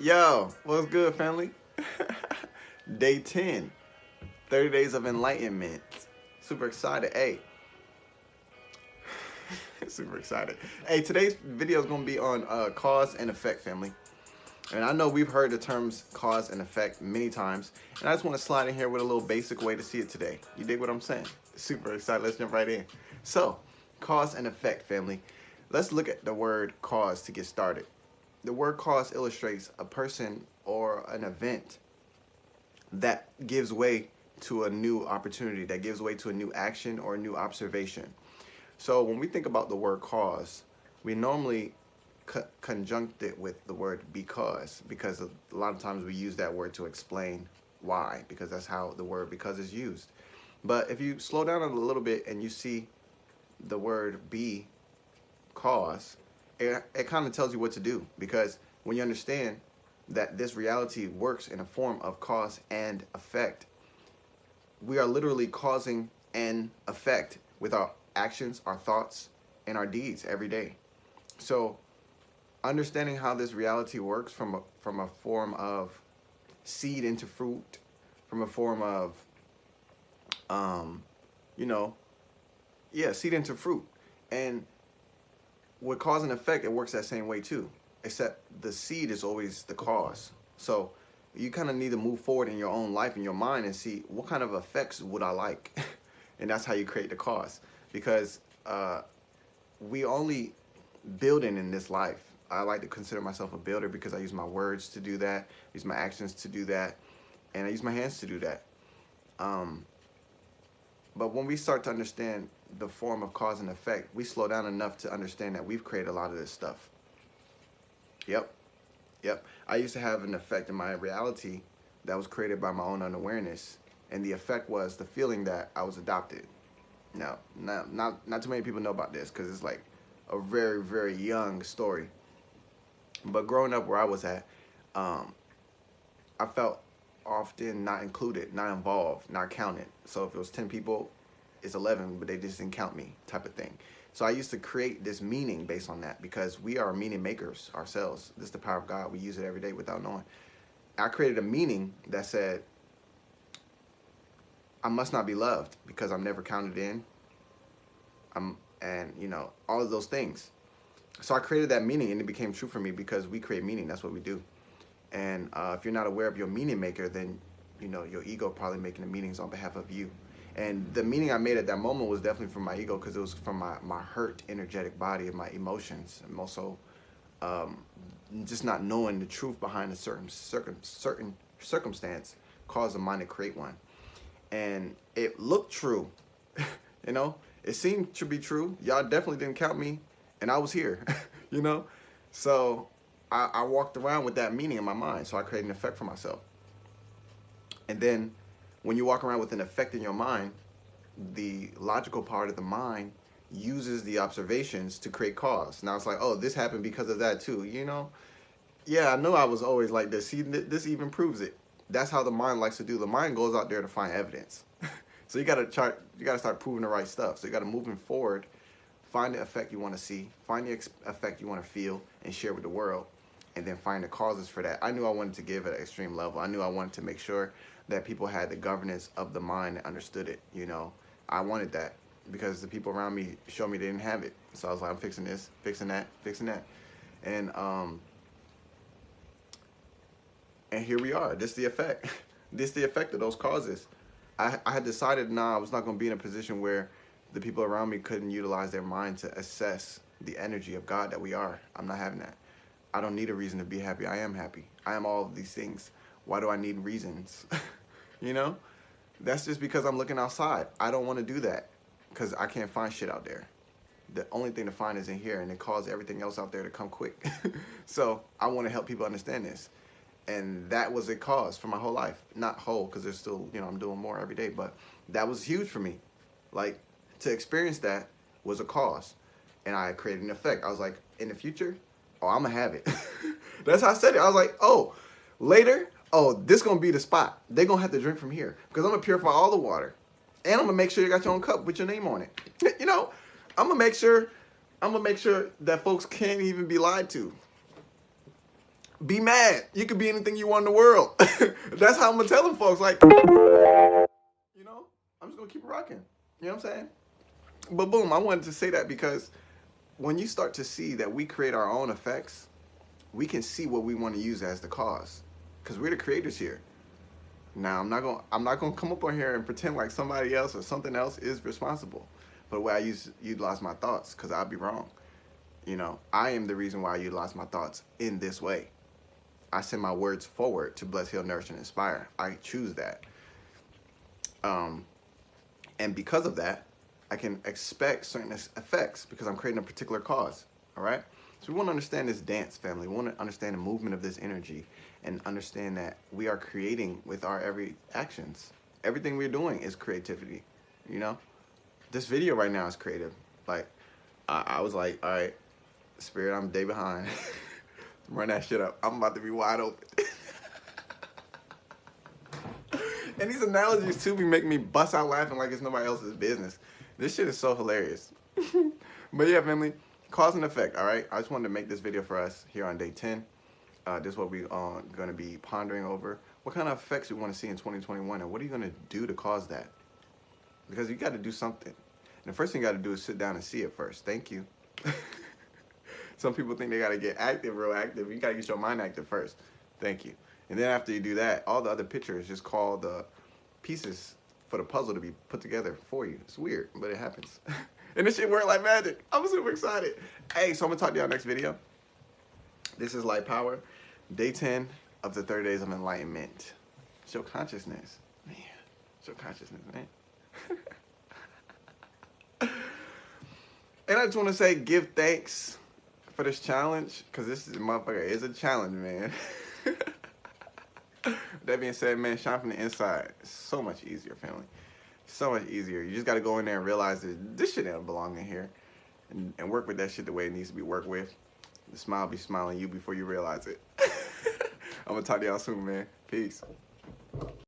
Yo, what's good, family? Day 10, 30 days of enlightenment. Super excited. Hey, super excited. Hey, today's video is going to be on cause and effect, family. And I know we've heard the terms cause and effect many times, and I just want to slide in here with a little basic way to see it today. You dig what I'm saying? Super excited. Let's jump right in. So, cause and effect, family. Let's look at the word cause to get started. The word cause illustrates a person or an event that gives way to a new opportunity, that gives way to a new action or a new observation. So when we think about the word cause, we normally conjunct it with the word because a lot of times we use that word to explain why, because that's how the word because is used. But if you slow down a little bit and you see the word be cause, it kind of tells you what to do, because when you understand that this reality works in a form of cause and effect, we are literally causing an effect with our actions, our thoughts, and our deeds every day. So understanding how this reality works from a form of seed into fruit, from a form of you know, seed into fruit. And with cause and effect, it works that same way too, except the seed is always the cause. So you kind of need to move forward in your own life, in your mind, and see what kind of effects would I like. And that's how you create the cause, because we only building in this life. I like to consider myself a builder because I use my words to do that, use my actions to do that, and I use my hands to do that. But when we start to understand the form of cause and effect, we slow down enough to understand that we've created a lot of this stuff. Yep. I used to have an effect in my reality that was created by my own unawareness, and the effect was the feeling that I was adopted. Now, not too many people know about this because it's like a very, very young story. But growing up where I was at, I felt often not included, not involved, not counted. So if it was 10 people, it's 11, but they just didn't count me, type of thing. So I used to create this meaning based on that, because we are meaning makers ourselves. This is the power of God. We use it every day without knowing. I created a meaning that said, I must not be loved because I'm never counted in. And all of those things. So I created that meaning, and it became true for me because we create meaning. That's what we do. And if you're not aware of your meaning maker, then your ego probably making the meanings on behalf of you. And the meaning I made at that moment was definitely from my ego, because it was from my hurt, energetic body and my emotions, and also just not knowing the truth behind a certain circumstance caused the mind to create one. And it looked true, it seemed to be true. Y'all definitely didn't count me, and I was here, So I walked around with that meaning in my mind, so I created an effect for myself. And then when you walk around with an effect in your mind, the logical part of the mind uses the observations to create cause. Now it's like, oh, this happened because of that too, Yeah, I know I was always like this. See, this even proves it. That's how the mind likes to do. The mind goes out there to find evidence. So you gotta start proving the right stuff. So you gotta moving forward, find the effect you want to see, find the effect you want to feel, and share with the world, and then find the causes for that. I knew I wanted to give at an extreme level. I knew I wanted to make sure that people had the governance of the mind and understood it. I wanted that because the people around me showed me they didn't have it. So I was like, I'm fixing this, fixing that, fixing that, and here we are. This is the effect. This is the effect of those causes. I had decided, I was not going to be in a position where the people around me couldn't utilize their mind to assess the energy of God that we are. I'm not having that. I don't need a reason to be happy. I am happy. I am all of these things. Why do I need reasons? That's just because I'm looking outside. I don't want to do that because I can't find shit out there. The only thing to find is in here, and it caused everything else out there to come quick. So I want to help people understand this. And that was a cause for my whole life. Not whole, because there's still, I'm doing more every day. But that was huge for me. Like, to experience that was a cause. And I created an effect. I was like, in the future, I'm going to have it. That's how I said it. I was like, later, this going to be the spot. They're going to have to drink from here. Because I'm going to purify all the water. And I'm going to make sure you got your own cup with your name on it. I'm going to make sure that folks can't even be lied to. Be mad. You could be anything you want in the world. That's how I'm gonna tell them folks. Like, you know, I'm just gonna keep rocking. You know what I'm saying? But boom, I wanted to say that because when you start to see that we create our own effects, we can see what we want to use as the cause, because we're the creators here. Now, I'm not gonna come up on here and pretend like somebody else or something else is responsible for the way I utilize my thoughts, because I'll be wrong. You know, I am the reason why I utilize my thoughts in this way. I send my words forward to bless, heal, nourish, and inspire. I choose that. Um, and because of that, I can expect certain effects because I'm creating a particular cause. All right? So we want to understand this dance, family. We want to understand the movement of this energy and understand that we are creating with our every actions. Everything we're doing is creativity. You know? This video right now is creative. Like, I was like, all right, Spirit, I'm a day behind. Run that shit up. I'm about to be wide open. And these analogies too be making me bust out laughing like it's nobody else's business. This shit is so hilarious. But yeah, family, cause and effect, all right? I just wanted to make this video for us here on day 10. This is what we're going to be pondering over. What kind of effects we want to see in 2021, and what are you going to do to cause that? Because you got to do something. And the first thing you got to do is sit down and see it first. Thank you. Some people think they got to get active, real active. You got to get your mind active first. Thank you. And then after you do that, all the other pictures just call the pieces for the puzzle to be put together for you. It's weird, but it happens. And this shit work like magic. I'm super excited. Hey, so I'm going to talk to y'all next video. This is Light Power, day 10 of the 30 days of enlightenment. Show consciousness. Man, show consciousness, man. And I just want to say, give thanks for this challenge, because this motherfucker is a challenge, man. That being said, man, shine from the inside. It's so much easier, family. So much easier. You just got to go in there and realize that this shit don't belong in here, and work with that shit the way it needs to be worked with. The smile be smiling you before you realize it. I'm going to talk to y'all soon, man. Peace.